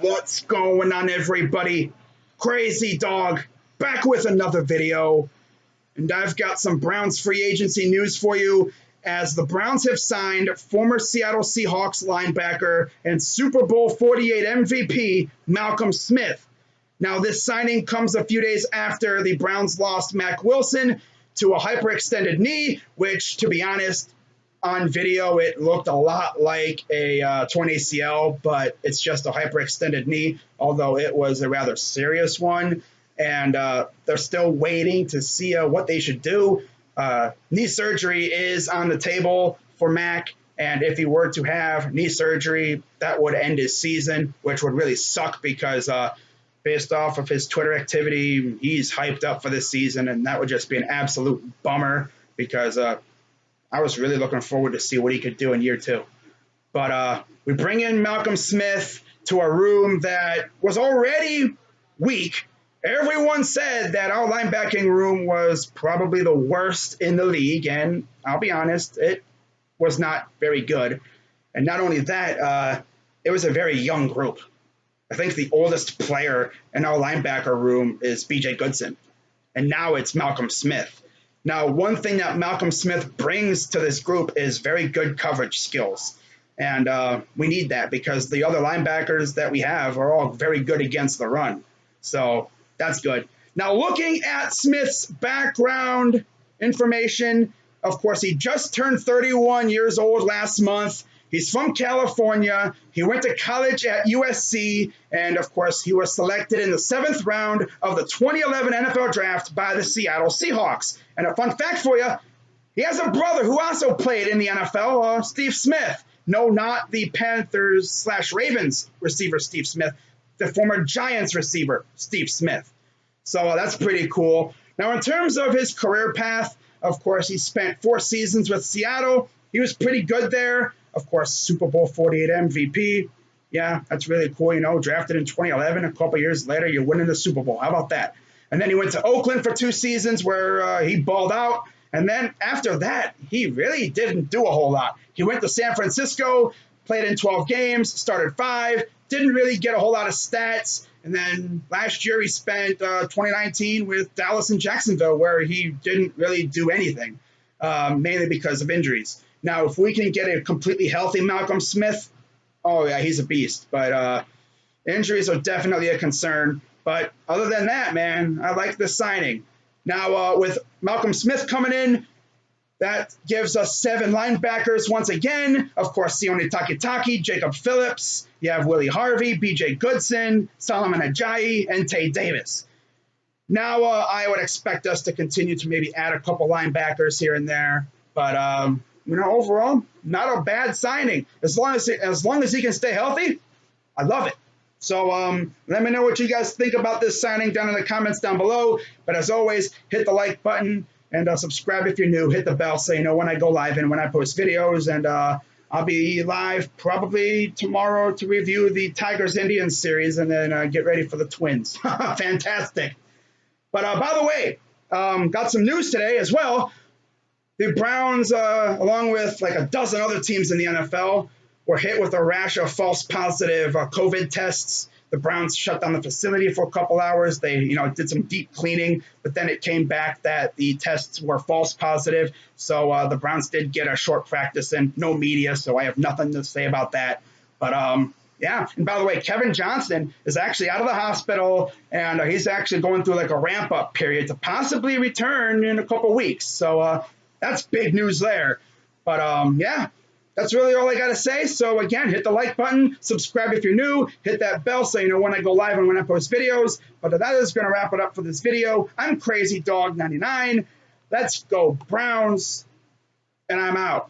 What's going on, everybody? Crazy Dog back with another video, and I've got some Browns free agency news for you as the Browns have signed former Seattle Seahawks linebacker and Super Bowl 48 MVP Malcolm Smith. Now, this signing comes a few days after the Browns lost Mack Wilson to a hyperextended knee, which, to be honest, on video, it looked a lot like a torn ACL, but it's just a hyperextended knee, although it was a rather serious one. And they're still waiting to see what they should do. Knee surgery is on the table for Mac, and if he were to have knee surgery, that would end his season, which would really suck because based off of his Twitter activity, he's hyped up for this season, and that would just be an absolute bummer because I was really looking forward to see what he could do in year two. But we bring in Malcolm Smith to a room that was already weak. Everyone said that our linebacking room was probably the worst in the league, and I'll be honest, it was not very good. And not only that, it was a very young group. I think the oldest player in our linebacker room is B.J. Goodson, and now it's Malcolm Smith. Now, one thing that Malcolm Smith brings to this group is very good coverage skills. And we need that because the other linebackers that we have are all very good against the run. So that's good. Now, looking at Smith's background information, of course, he just turned 31 years old last month. He's from California. He went to college at USC, and of course, he was selected in the 7th round of the 2011 NFL Draft by the Seattle Seahawks. And a fun fact for you, he has a brother who also played in the NFL, Steve Smith. No, not the Panthers/Ravens receiver, Steve Smith, the former Giants receiver, Steve Smith. So that's pretty cool. Now, in terms of his career path, of course, he spent 4 seasons with Seattle. He was pretty good there. Of course, Super Bowl 48 MVP. Yeah, that's really cool. You know, drafted in 2011. A couple years later, you're winning the Super Bowl. How about that? And then he went to Oakland for 2 seasons where he balled out. And then after that, he really didn't do a whole lot. He went to San Francisco, played in 12 games, started 5, didn't really get a whole lot of stats. And then last year, he spent 2019 with Dallas and Jacksonville, where he didn't really do anything, mainly because of injuries. Now, if we can get a completely healthy Malcolm Smith, oh, yeah, he's a beast. But injuries are definitely a concern. But other than that, man, I like this signing. Now, with Malcolm Smith coming in, that gives us 7 linebackers once again. Of course, Sione Takitaki, Jacob Phillips. You have Willie Harvey, B.J. Goodson, Solomon Ajayi, and Tay Davis. Now, I would expect us to continue to maybe add a couple linebackers here and there. But you know, overall, not a bad signing. As long as he can stay healthy, I love it. So let me know what you guys think about this signing down in the comments down below. But as always, hit the like button and subscribe if you're new. Hit the bell so you know when I go live and when I post videos. And I'll be live probably tomorrow to review the Tigers-Indians series and then get ready for the Twins. Fantastic. But by the way, got some news today as well. The Browns, along with like a dozen other teams in the NFL, were hit with a rash of false positive COVID tests. The Browns shut down the facility for a couple hours. They, did some deep cleaning, but then it came back that the tests were false positive. So the Browns did get a short practice and no media, so I have nothing to say about that. But yeah, and by the way, Kevin Johnson is actually out of the hospital, and he's actually going through like a ramp-up period to possibly return in a couple weeks. So that's big news there. But yeah, that's really all I got to say. So again, hit the like button, subscribe if you're new, hit that bell so you know when I go live and when I post videos. But that is going to wrap it up for this video. I'm Crazy Dog 99. Let's go Browns, and I'm out.